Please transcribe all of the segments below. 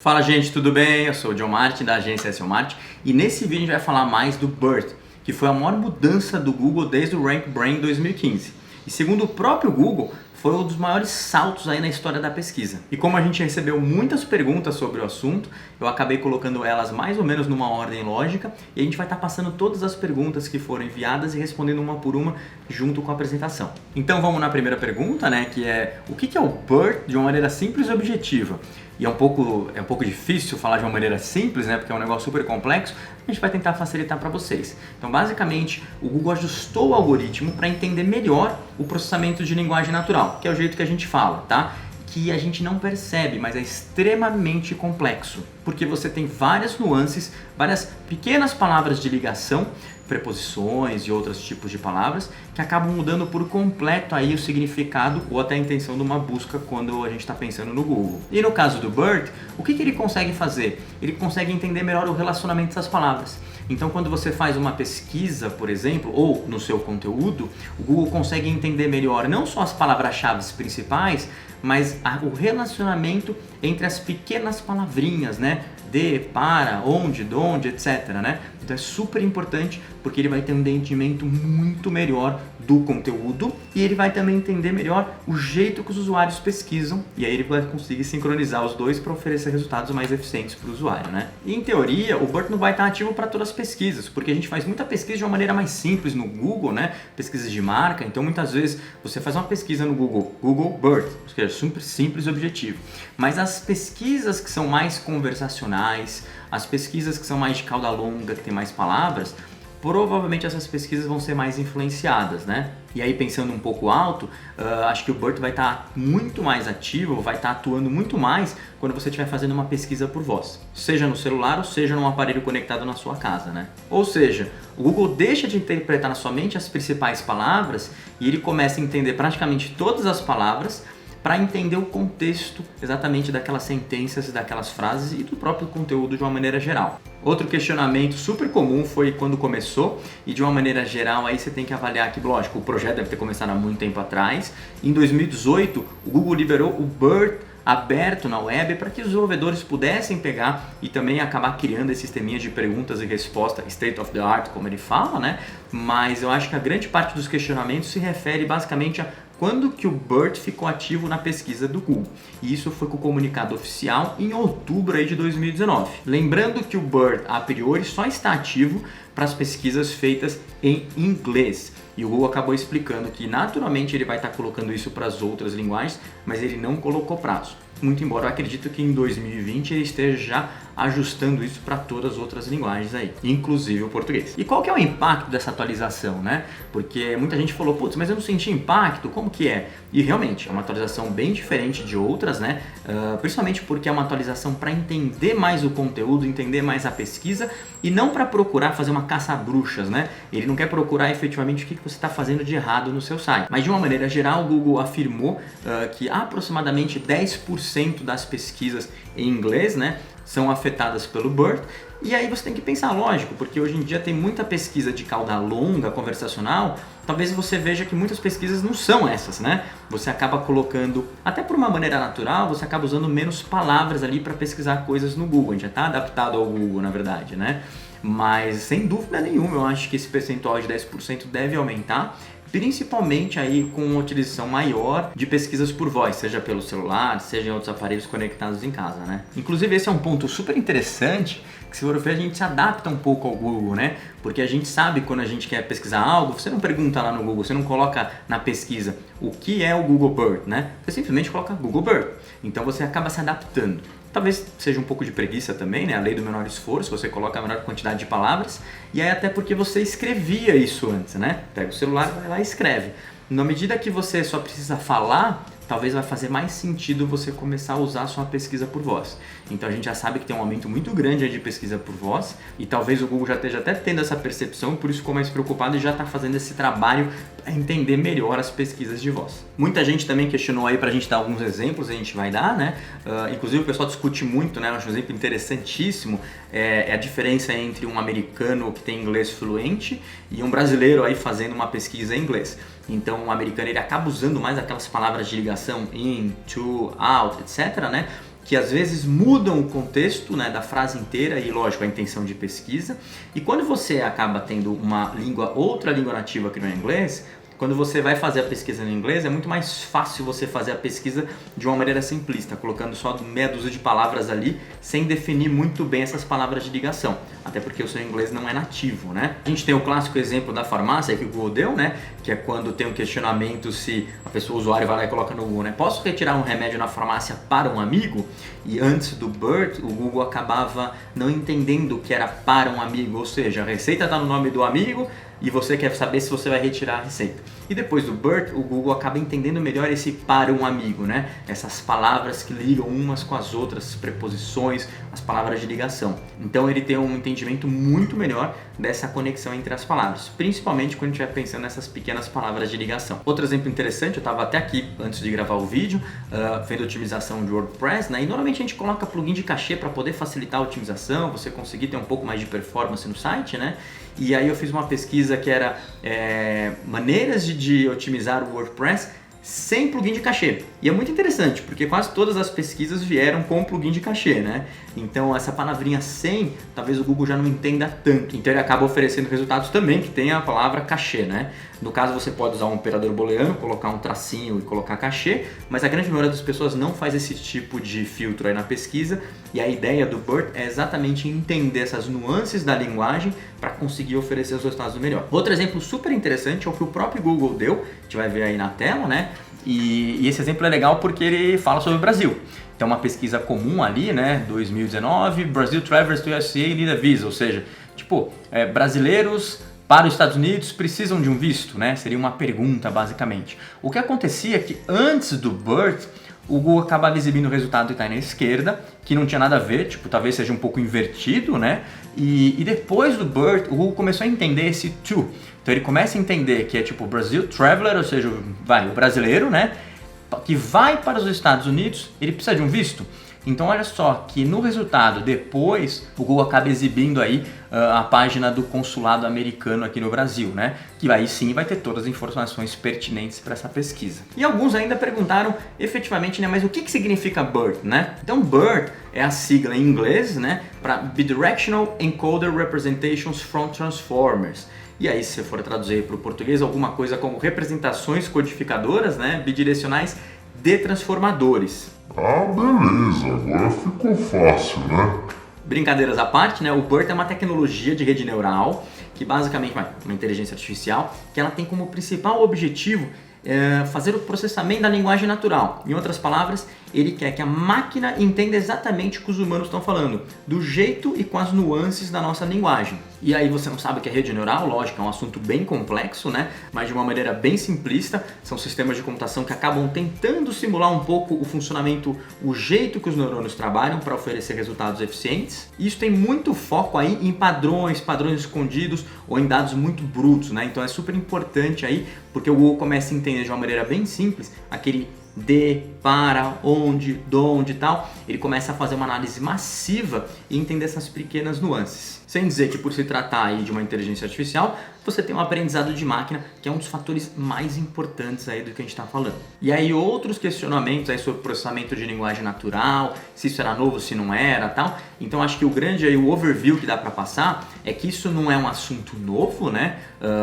Fala gente, tudo bem? Eu sou o John Martin da agência SEO Martin e nesse vídeo a gente vai falar mais do BERT, que foi a maior mudança do Google desde o RankBrain 2015. E segundo o próprio Google, foi um dos maiores saltos aí na história da pesquisa. E como a gente recebeu muitas perguntas sobre o assunto, eu acabei colocando elas mais ou menos numa ordem lógica e a gente vai estar passando todas as perguntas que foram enviadas e respondendo uma por uma junto com a apresentação. Então vamos na primeira pergunta, né, que é o que é o BERT de uma maneira simples e objetiva? E é um pouco difícil falar de uma maneira simples, né, porque é um negócio super complexo. A gente vai tentar facilitar para vocês. Então, basicamente, o Google ajustou o algoritmo para entender melhor o processamento de linguagem natural, que é o jeito que a gente fala, tá? Que a gente não percebe, mas é extremamente complexo, porque você tem várias nuances, várias pequenas palavras de ligação, preposições e outros tipos de palavras que acabam mudando por completo aí o significado ou até a intenção de uma busca quando a gente está pensando no Google. E no caso do BERT, o que ele consegue fazer? Ele consegue entender melhor o relacionamento dessas palavras. Então, quando você faz uma pesquisa, por exemplo, ou no seu conteúdo, o Google consegue entender melhor não só as palavras-chave principais, mas o relacionamento entre as pequenas palavrinhas, né? De, para, onde, donde, etc, né? Então é super importante porque ele vai ter um entendimento muito melhor do conteúdo e ele vai também entender melhor o jeito que os usuários pesquisam e aí ele vai conseguir sincronizar os dois para oferecer resultados mais eficientes para o usuário, né? E em teoria, o BERT não vai estar ativo para todas as pesquisas, porque a gente faz muita pesquisa de uma maneira mais simples no Google, né? Pesquisas de marca, então muitas vezes você faz uma pesquisa no Google BERT, ou seja, super simples e objetivo. Mas as pesquisas que são mais conversacionais, as pesquisas que são mais de cauda longa, que tem mais palavras, provavelmente essas pesquisas vão ser mais influenciadas, né? E aí pensando um pouco alto, acho que o BERT vai estar muito mais ativo, vai estar atuando muito mais quando você estiver fazendo uma pesquisa por voz, seja no celular ou seja num aparelho conectado na sua casa, né? Ou seja, o Google deixa de interpretar na sua mente as principais palavras e ele começa a entender praticamente todas as palavras para entender o contexto exatamente daquelas sentenças, daquelas frases e do próprio conteúdo de uma maneira geral. Outro questionamento super comum foi quando começou e de uma maneira geral aí você tem que avaliar que, lógico, o projeto deve ter começado há muito tempo atrás. Em 2018, o Google liberou o BERT aberto na web para que os desenvolvedores pudessem pegar e também acabar criando esse sisteminha de perguntas e respostas state of the art, como ele fala, né? Mas eu acho que a grande parte dos questionamentos se refere basicamente a quando que o BERT ficou ativo na pesquisa do Google. E isso foi com o comunicado oficial em outubro aí de 2019. Lembrando que o BERT, a priori, só está ativo para as pesquisas feitas em inglês. E o Google acabou explicando que naturalmente ele vai estar colocando isso para as outras linguagens, mas ele não colocou prazo. Muito embora eu acredito que em 2020 ele esteja já ajustando isso para todas as outras linguagens aí, inclusive o português. E qual que é o impacto dessa atualização, né? Porque muita gente falou, putz, mas eu não senti impacto, como que é? E realmente é uma atualização bem diferente de outras, né? Principalmente porque é uma atualização para entender mais o conteúdo, entender mais a pesquisa e não para procurar fazer uma caça-bruxas, né? Ele não quer procurar efetivamente o que você está fazendo de errado no seu site. Mas de uma maneira geral, o Google afirmou que aproximadamente 10% das pesquisas em inglês, né, são afetadas pelo BERT. E aí você tem que pensar, lógico, porque hoje em dia tem muita pesquisa de cauda longa, conversacional, talvez você veja que muitas pesquisas não são essas, né? Você acaba colocando, até por uma maneira natural, você acaba usando menos palavras ali para pesquisar coisas no Google, a gente já está adaptado ao Google, na verdade, né? Mas sem dúvida nenhuma, eu acho que esse percentual de 10% deve aumentar, principalmente aí com uma utilização maior de pesquisas por voz, seja pelo celular, seja em outros aparelhos conectados em casa, né? Inclusive esse é um ponto super interessante, que se for ver a gente se adapta um pouco ao Google, né? Porque a gente sabe quando a gente quer pesquisar algo, você não pergunta lá no Google, você não coloca na pesquisa o que é o Google BERT, né? Você simplesmente coloca Google BERT. Então você acaba se adaptando. Talvez seja um pouco de preguiça também, né? A lei do menor esforço, você coloca a menor quantidade de palavras, e aí até porque você escrevia isso antes, né? Pega o celular, vai lá e escreve. Na medida que você só precisa falar, talvez vai fazer mais sentido você começar a usar a sua pesquisa por voz. Então a gente já sabe que tem um aumento muito grande de pesquisa por voz e talvez o Google já esteja até tendo essa percepção, por isso ficou mais preocupado e já está fazendo esse trabalho para entender melhor as pesquisas de voz. Muita gente também questionou aí para a gente dar alguns exemplos, a gente vai dar, né? Inclusive o pessoal discute muito, né? Eu acho um exemplo interessantíssimo, é a diferença entre um americano que tem inglês fluente e um brasileiro aí fazendo uma pesquisa em inglês. Então o americano ele acaba usando mais aquelas palavras de ligação in, to, out, etc, né? que às vezes mudam o contexto, né, da frase inteira e, lógico, a intenção de pesquisa. E quando você acaba tendo outra língua nativa que não é inglês, quando você vai fazer a pesquisa no inglês, é muito mais fácil você fazer a pesquisa de uma maneira simplista, colocando só meia dúzia de palavras ali, sem definir muito bem essas palavras de ligação, até porque o seu inglês não é nativo, né? A gente tem o clássico exemplo da farmácia que o Google deu, né? Que é quando tem um questionamento se o usuário vai lá e coloca no Google, né? Posso retirar um remédio na farmácia para um amigo? E antes do BERT, o Google acabava não entendendo o que era para um amigo, ou seja, a receita está no nome do amigo, e você quer saber se você vai retirar a receita. E depois do BERT, o Google acaba entendendo melhor esse para um amigo, né? Essas palavras que ligam umas com as outras, preposições, as palavras de ligação. Então ele tem um entendimento muito melhor dessa conexão entre as palavras, principalmente quando a gente vai pensando nessas pequenas palavras de ligação. Outro exemplo interessante, eu estava até aqui antes de gravar o vídeo, vendo otimização de WordPress, né? E normalmente a gente coloca plugin de cachê para poder facilitar a otimização, você conseguir ter um pouco mais de performance no site, né? E aí eu fiz uma pesquisa que era maneiras de otimizar o WordPress sem plugin de cachê. E é muito interessante, porque quase todas as pesquisas vieram com plugin de cachê, né? Então essa palavrinha sem, talvez o Google já não entenda tanto. Então ele acaba oferecendo resultados também que tem a palavra cachê, né? No caso você pode usar um operador booleano, colocar um tracinho e colocar cachê, mas a grande maioria das pessoas não faz esse tipo de filtro aí na pesquisa, e a ideia do BERT é exatamente entender essas nuances da linguagem para conseguir oferecer os resultados melhor. Outro exemplo super interessante é o que o próprio Google deu, a gente vai ver aí na tela, né? E esse exemplo é legal porque ele fala sobre o Brasil. Então uma pesquisa comum ali, né, 2019, Brazil Travelers to USA need a visa, ou seja, brasileiros para os Estados Unidos precisam de um visto, né? Seria uma pergunta basicamente. O que acontecia é que antes do BERT, o Google acabava exibindo o resultado que está aí na esquerda, que não tinha nada a ver, talvez seja um pouco invertido, né? E depois do BERT, o Google começou a entender esse to. Então ele começa a entender que é Brazil Traveler, ou seja, o brasileiro, né? Que vai para os Estados Unidos, ele precisa de um visto. Então olha só que no resultado, depois o Google acaba exibindo aí a página do consulado americano aqui no Brasil, né? Que aí sim vai ter todas as informações pertinentes para essa pesquisa. E alguns ainda perguntaram efetivamente, né? Mas o que significa BERT, né? Então BERT é a sigla em inglês, né? Para Bidirectional Encoder Representations from Transformers. E aí, se você for traduzir para o português, alguma coisa como representações codificadoras, né? Bidirecionais de transformadores. Ah, beleza, agora ficou fácil, né? Brincadeiras à parte, né? O BERT é uma tecnologia de rede neural, que basicamente é uma inteligência artificial, que ela tem como principal objetivo fazer o processamento da linguagem natural. Em outras palavras, ele quer que a máquina entenda exatamente o que os humanos estão falando, do jeito e com as nuances da nossa linguagem. E aí você não sabe o que é rede neural, lógico, é um assunto bem complexo, né? Mas de uma maneira bem simplista, são sistemas de computação que acabam tentando simular um pouco o funcionamento, o jeito que os neurônios trabalham para oferecer resultados eficientes. E isso tem muito foco aí em padrões escondidos ou em dados muito brutos, né? Então é super importante aí, porque o Google começa a entender de uma maneira bem simples aquele de, para, onde, donde e tal, ele começa a fazer uma análise massiva e entender essas pequenas nuances. Sem dizer que por se tratar aí de uma inteligência artificial, você tem um aprendizado de máquina, que é um dos fatores mais importantes aí do que a gente está falando. E aí outros questionamentos aí sobre processamento de linguagem natural, se isso era novo, se não era, tal. Então acho que o overview que dá para passar é que isso não é um assunto novo, né?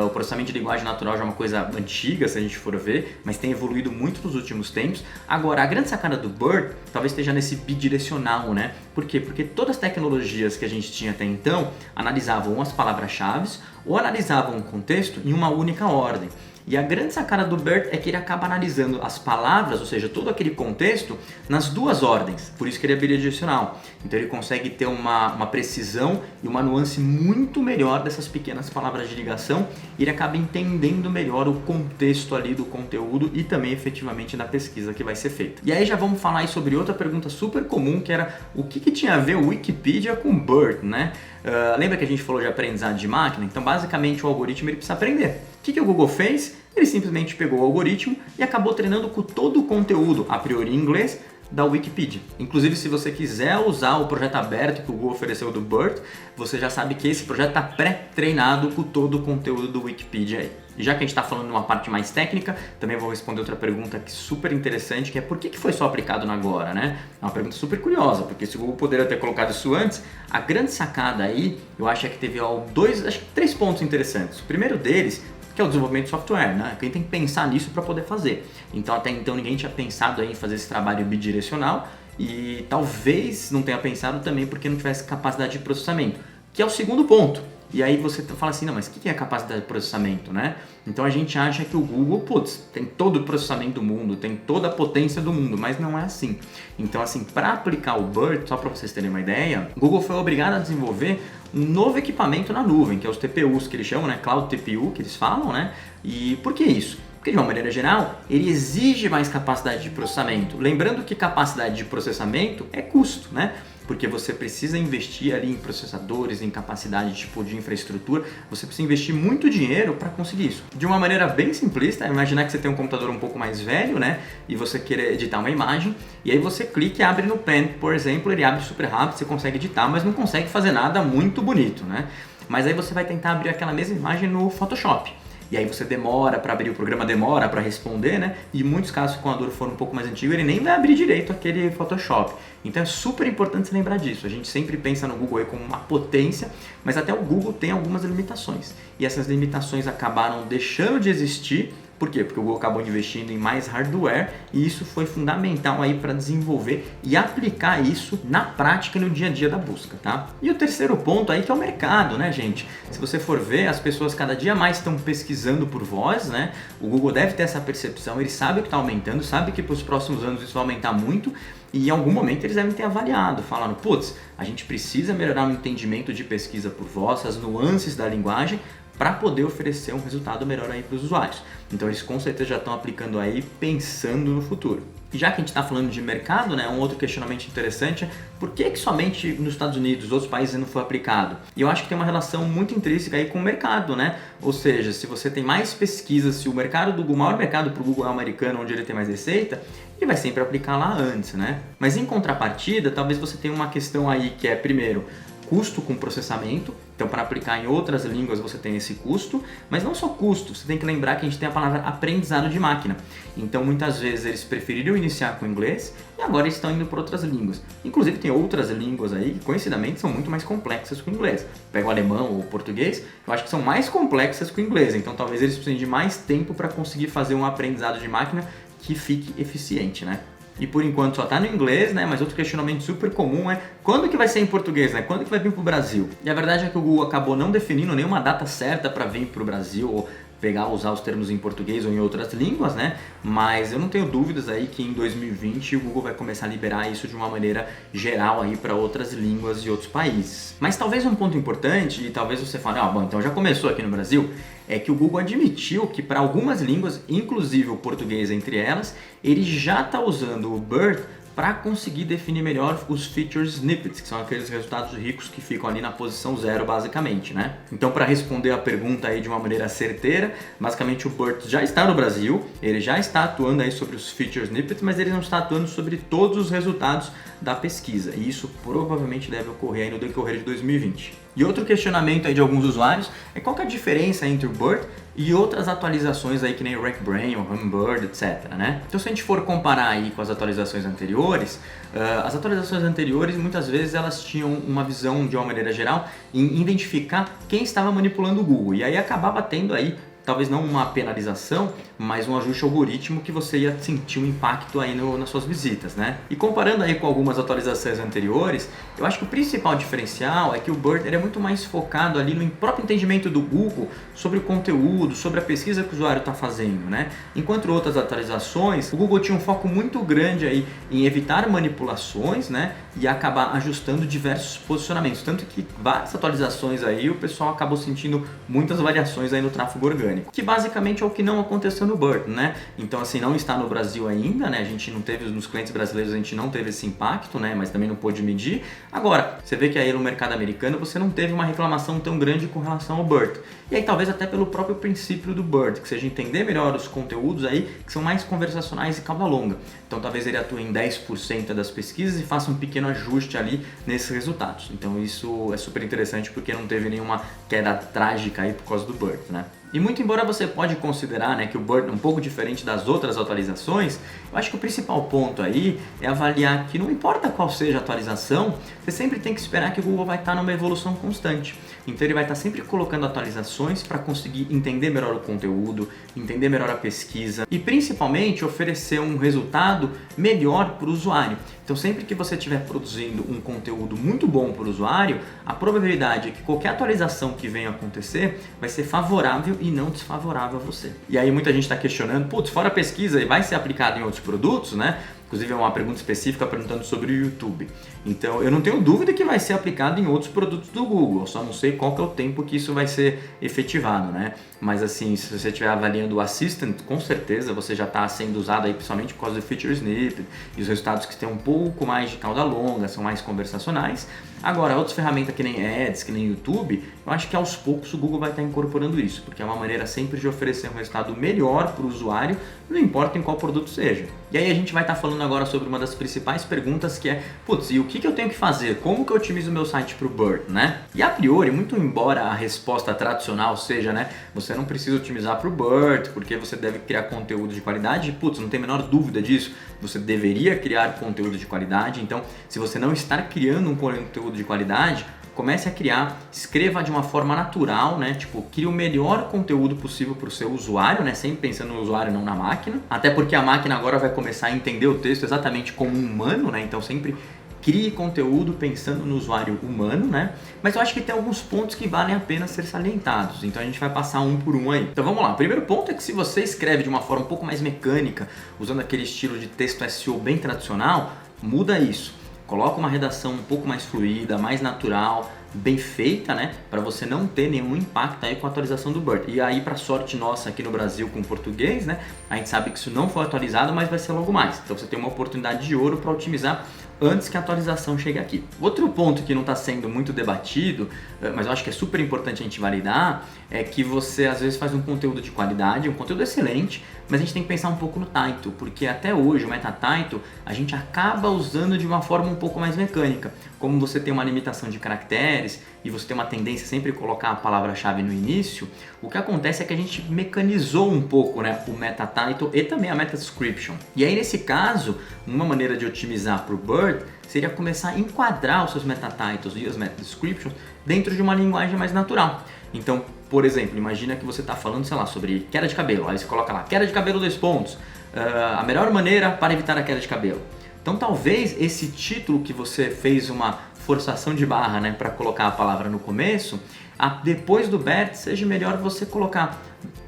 O processamento de linguagem natural já é uma coisa antiga, se a gente for ver, mas tem evoluído muito nos últimos tempos. Agora, a grande sacada do BERT talvez esteja nesse bidirecional, né? Por quê? Porque todas as tecnologias que a gente tinha até então analisavam as palavras-chave ou analisavam o contexto em uma única ordem. E a grande sacada do BERT é que ele acaba analisando as palavras, ou seja, todo aquele contexto, nas duas ordens. Por isso que ele é bidirecional. Então ele consegue ter uma precisão e uma nuance muito melhor dessas pequenas palavras de ligação. E ele acaba entendendo melhor o contexto ali do conteúdo e também efetivamente da pesquisa que vai ser feita. E aí já vamos falar aí sobre outra pergunta super comum, que era o que tinha a ver o Wikipedia com BERT, né? Lembra que a gente falou de aprendizado de máquina? Então basicamente o algoritmo ele precisa aprender. O que o Google fez? Ele simplesmente pegou o algoritmo e acabou treinando com todo o conteúdo, a priori em inglês, da Wikipedia. Inclusive, se você quiser usar o projeto aberto que o Google ofereceu do BERT, você já sabe que esse projeto está pré-treinado com todo o conteúdo do Wikipedia aí. E já que a gente está falando de uma parte mais técnica, também vou responder outra pergunta que super interessante, que é por que foi só aplicado agora, né? É uma pergunta super curiosa, porque se o Google poderia ter colocado isso antes, a grande sacada aí, eu acho que teve três pontos interessantes. O primeiro deles, que é o desenvolvimento de software, né? Quem tem que pensar nisso para poder fazer. Então até então ninguém tinha pensado aí em fazer esse trabalho bidirecional e talvez não tenha pensado também porque não tivesse capacidade de processamento, que é o segundo ponto. E aí você fala assim, não, mas o que é capacidade de processamento, né? Então a gente acha que o Google, tem todo o processamento do mundo, tem toda a potência do mundo, mas não é assim. Então assim, para aplicar o BERT, só para vocês terem uma ideia, o Google foi obrigado a desenvolver um novo equipamento na nuvem, que é os TPUs que eles chamam, né? Cloud TPU, que eles falam, né? E por que isso? Porque de uma maneira geral, ele exige mais capacidade de processamento. Lembrando que capacidade de processamento é custo, né? Porque você precisa investir ali em processadores, em capacidade de infraestrutura, você precisa investir muito dinheiro para conseguir isso. De uma maneira bem simplista, imaginar que você tem um computador um pouco mais velho, né, e você quer editar uma imagem, e aí você clica e abre no Pen, por exemplo, ele abre super rápido, você consegue editar, mas não consegue fazer nada muito bonito, né? Mas aí você vai tentar abrir aquela mesma imagem no Photoshop. E aí você demora para abrir, o programa demora para responder, né? E em muitos casos, se o computador for um pouco mais antigo, ele nem vai abrir direito aquele Photoshop. Então é super importante se lembrar disso. A gente sempre pensa no Google aí como uma potência, mas até o Google tem algumas limitações. E essas limitações acabaram deixando de existir. Por quê? Porque o Google acabou investindo em mais hardware e isso foi fundamental aí para desenvolver e aplicar isso na prática no dia a dia da busca, tá? E o terceiro ponto aí que é o mercado, né, gente? Se você for ver, as pessoas cada dia mais estão pesquisando por voz, né? O Google deve ter essa percepção, ele sabe que está aumentando, sabe que para os próximos anos isso vai aumentar muito e em algum momento eles devem ter avaliado, falando, a gente precisa melhorar o entendimento de pesquisa por voz, as nuances da linguagem, para poder oferecer um resultado melhor aí para os usuários. Então eles com certeza já estão aplicando aí pensando no futuro. E já que a gente está falando de mercado, né, um outro questionamento interessante é por que somente nos Estados Unidos, outros países não foi aplicado? E eu acho que tem uma relação muito intrínseca aí com o mercado, né? Ou seja, se você tem mais pesquisas, se o mercado do Google, o maior mercado para o Google é o americano, onde ele tem mais receita, ele vai sempre aplicar lá antes, né? Mas em contrapartida, talvez você tenha uma questão aí que é, primeiro, custo com processamento, então para aplicar em outras línguas você tem esse custo, mas não só custo, você tem que lembrar que a gente tem a palavra aprendizado de máquina, então muitas vezes eles preferiram iniciar com inglês e agora estão indo para outras línguas, inclusive tem outras línguas aí que coincidentemente são muito mais complexas que o inglês, pega o alemão ou o português, eu acho que são mais complexas que o inglês, então talvez eles precisem de mais tempo para conseguir fazer um aprendizado de máquina que fique eficiente, né? E por enquanto só está no inglês, né? Mas outro questionamento super comum é quando que vai ser em português, né? Quando que vai vir para o Brasil? E a verdade é que o Google acabou não definindo nenhuma data certa para vir para o Brasil ou usar os termos em português ou em outras línguas, né? Mas eu não tenho dúvidas aí que em 2020 o Google vai começar a liberar isso de uma maneira geral aí para outras línguas e outros países. Mas talvez um ponto importante, e talvez você fale, então já começou aqui no Brasil, é que o Google admitiu que para algumas línguas, inclusive o português entre elas, ele já está usando o BERT para conseguir definir melhor os feature snippets, que são aqueles resultados ricos que ficam ali na posição 0 basicamente, né? Então, para responder a pergunta aí de uma maneira certeira, basicamente o BERT já está no Brasil, ele já está atuando aí sobre os feature snippets, mas ele não está atuando sobre todos os resultados da pesquisa, e isso provavelmente deve ocorrer aí no decorrer de 2020. E outro questionamento aí de alguns usuários é qual que é a diferença entre o BERT e outras atualizações aí que nem o RankBrain, o Hummingbird, etc, né? Então se a gente for comparar aí com as atualizações anteriores, muitas vezes elas tinham uma visão de uma maneira geral em identificar quem estava manipulando o Google, e aí acabava tendo aí talvez não uma penalização, mas um ajuste algoritmo que você ia sentir um impacto aí nas suas visitas, né? E comparando aí com algumas atualizações anteriores, eu acho que o principal diferencial é que o BERT ele é muito mais focado ali no próprio entendimento do Google sobre o conteúdo, sobre a pesquisa que o usuário está fazendo, né? Enquanto outras atualizações, o Google tinha um foco muito grande aí em evitar manipulações, né? E acabar ajustando diversos posicionamentos, tanto que várias atualizações aí o pessoal acabou sentindo muitas variações aí no tráfego orgânico, que basicamente é o que não aconteceu no BERT, né? Então assim, não está no Brasil ainda, né? A gente não teve, nos clientes brasileiros a gente não teve esse impacto, né? Mas também não pôde medir. Agora, você vê que aí no mercado americano você não teve uma reclamação tão grande com relação ao BERT. E aí talvez até pelo próprio princípio do BERT, que seja entender melhor os conteúdos aí que são mais conversacionais e cauda longa. Então Então talvez ele atue em 10% das pesquisas e faça um pequeno ajuste ali nesses resultados. Então isso é super interessante porque não teve nenhuma queda trágica aí por causa do BERT, né? E muito embora você pode considerar, né, que o BERT é um pouco diferente das outras atualizações, eu acho que o principal ponto aí é avaliar que não importa qual seja a atualização, você sempre tem que esperar que o Google vai estar numa evolução constante. Então ele vai estar sempre colocando atualizações para conseguir entender melhor o conteúdo, entender melhor a pesquisa e principalmente oferecer um resultado melhor para o usuário. Então sempre que você estiver produzindo um conteúdo muito bom para o usuário, a probabilidade é que qualquer atualização que venha a acontecer vai ser favorável e não desfavorável a você. E aí muita gente está questionando, putz, fora a pesquisa, vai ser aplicado em outros produtos, né? Inclusive é uma pergunta específica perguntando sobre o YouTube. Então eu não tenho dúvida que vai ser aplicado em outros produtos do Google, eu só não sei qual que é o tempo que isso vai ser efetivado, né? Mas assim, se você estiver avaliando o Assistant, com certeza você já está sendo usado aí principalmente por causa do Feature Snippet e os resultados que têm um pouco mais de cauda longa, são mais conversacionais. Agora, outras ferramentas que nem Ads, que nem YouTube, eu acho que aos poucos o Google vai estar incorporando isso, porque é uma maneira sempre de oferecer um resultado melhor para o usuário, não importa em qual produto seja. E aí a gente vai estar falando agora sobre uma das principais perguntas que é, putz, e o que eu tenho que fazer? Como que eu otimizo o meu site para o BERT, né? E a priori, muito embora a resposta tradicional seja, né, você não precisa otimizar para o BERT, porque você deve criar conteúdo de qualidade, putz, não tem a menor dúvida disso, você deveria criar conteúdo de qualidade, então se você não está criando um conteúdo de qualidade, comece a criar, escreva de uma forma natural, né? Tipo, crie o melhor conteúdo possível para o seu usuário, né? Sempre pensando no usuário, não na máquina. Até porque a máquina agora vai começar a entender o texto exatamente como um humano, né? Então sempre crie conteúdo pensando no usuário humano, né? Mas eu acho que tem alguns pontos que valem a pena ser salientados, então a gente vai passar um por um aí. Então vamos lá, o primeiro ponto é que se você escreve de uma forma um pouco mais mecânica, usando aquele estilo de texto SEO bem tradicional, muda isso. Coloca uma redação um pouco mais fluida, mais natural, bem feita, né? Para você não ter nenhum impacto aí com a atualização do BERT. E aí, para sorte nossa aqui no Brasil com português, né? A gente sabe que isso não foi atualizado, mas vai ser logo mais. Então você tem uma oportunidade de ouro para otimizar antes que a atualização chegue aqui. Outro ponto que não está sendo muito debatido, mas eu acho que é super importante a gente validar, é que você às vezes faz um conteúdo de qualidade, um conteúdo excelente, mas a gente tem que pensar um pouco no title, porque até hoje o meta title a gente acaba usando de uma forma um pouco mais mecânica. Como você tem uma limitação de caracteres e você tem uma tendência sempre a colocar a palavra-chave no início, o que acontece é que a gente mecanizou um pouco, né, o meta title e também a meta description. E aí nesse caso, uma maneira de otimizar para o BERT seria começar a enquadrar os seus meta titles e as meta descriptions dentro de uma linguagem mais natural. Então, por exemplo, imagina que você está falando, sei lá, sobre queda de cabelo. Aí você coloca lá, queda de cabelo 2 pontos, a melhor maneira para evitar a queda de cabelo. Então talvez esse título que você fez uma forçação de barra, né, para colocar a palavra no começo, depois do BERT seja melhor você colocar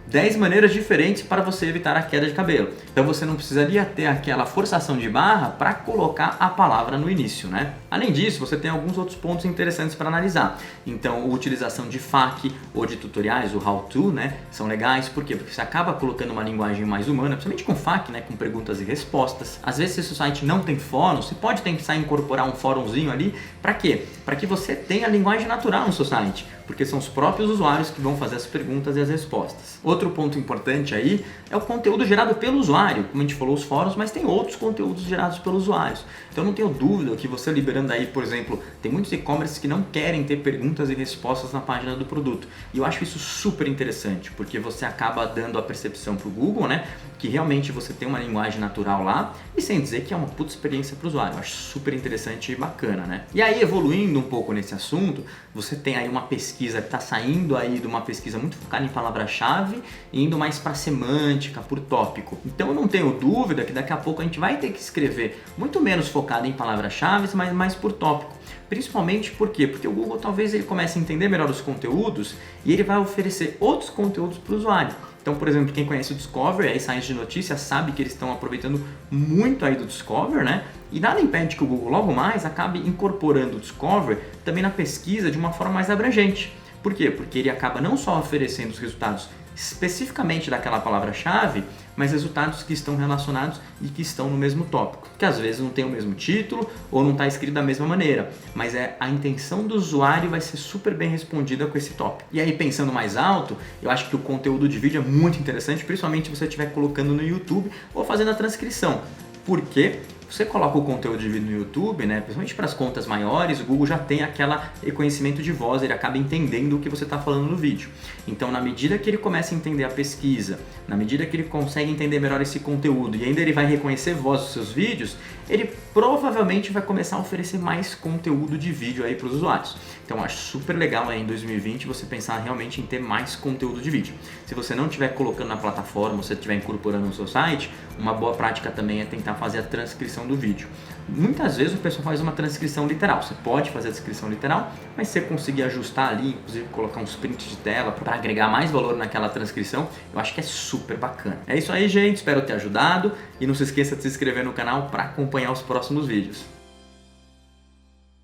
10 maneiras diferentes para você evitar a queda de cabelo. Então você não precisaria ter aquela forçação de barra para colocar a palavra no início, né? Além disso, você tem alguns outros pontos interessantes para analisar. Então, a utilização de FAQ ou de tutoriais, o how to, né, são legais. Por quê? Porque você acaba colocando uma linguagem mais humana, principalmente com FAQ, né, com perguntas e respostas. Às vezes, se o seu site não tem fórum, você pode tentar incorporar um fórumzinho ali. Para quê? Para que você tenha a linguagem natural no seu site, porque são os próprios usuários que vão fazer as perguntas e as respostas. Outro ponto importante aí é o conteúdo gerado pelo usuário, como a gente falou, os fóruns, mas tem outros conteúdos gerados pelos usuários. Então não tenho dúvida que você liberando aí, por exemplo, tem muitos e-commerce que não querem ter perguntas e respostas na página do produto. E eu acho isso super interessante, porque você acaba dando a percepção para o Google, né, que realmente você tem uma linguagem natural lá, e sem dizer que é uma puta experiência para o usuário. Eu acho super interessante e bacana, né? E aí, evoluindo um pouco nesse assunto, você tem aí uma pesquisa que está saindo aí de uma pesquisa muito focada em palavra-chave e indo mais para semântica, por tópico. Então eu não tenho dúvida que daqui a pouco a gente vai ter que escrever muito menos focado em palavra-chave, mas mais por tópico. Principalmente por quê? Porque o Google talvez ele comece a entender melhor os conteúdos e ele vai oferecer outros conteúdos para o usuário. Então, por exemplo, quem conhece o Discover, aí sites de notícias, sabe que eles estão aproveitando muito aí do Discover, né? E nada impede que o Google logo mais acabe incorporando o Discover também na pesquisa de uma forma mais abrangente. Por quê? Porque ele acaba não só oferecendo os resultados especificamente daquela palavra-chave, mas resultados que estão relacionados e que estão no mesmo tópico, que às vezes não tem o mesmo título ou não está escrito da mesma maneira, mas a intenção do usuário vai ser super bem respondida com esse tópico. E aí, pensando mais alto, eu acho que o conteúdo de vídeo é muito interessante, principalmente se você estiver colocando no YouTube ou fazendo a transcrição. Porque você coloca o conteúdo de vídeo no YouTube, né, principalmente para as contas maiores, o Google já tem aquele reconhecimento de voz, ele acaba entendendo o que você está falando no vídeo. Então, na medida que ele começa a entender a pesquisa, na medida que ele consegue entender melhor esse conteúdo e ainda ele vai reconhecer voz dos seus vídeos, ele provavelmente vai começar a oferecer mais conteúdo de vídeo aí para os usuários. Então, acho super legal aí em 2020 você pensar realmente em ter mais conteúdo de vídeo. Se você não estiver colocando na plataforma, você estiver incorporando no seu site, uma boa prática também é tentar fazer a transcrição do vídeo. Muitas vezes o pessoal faz uma transcrição literal. Você pode fazer a transcrição literal, mas se você conseguir ajustar ali, inclusive colocar uns prints de tela para agregar mais valor naquela transcrição, eu acho que é super bacana. É isso aí, gente. Espero ter ajudado e não se esqueça de se inscrever no canal para acompanhar os próximos vídeos.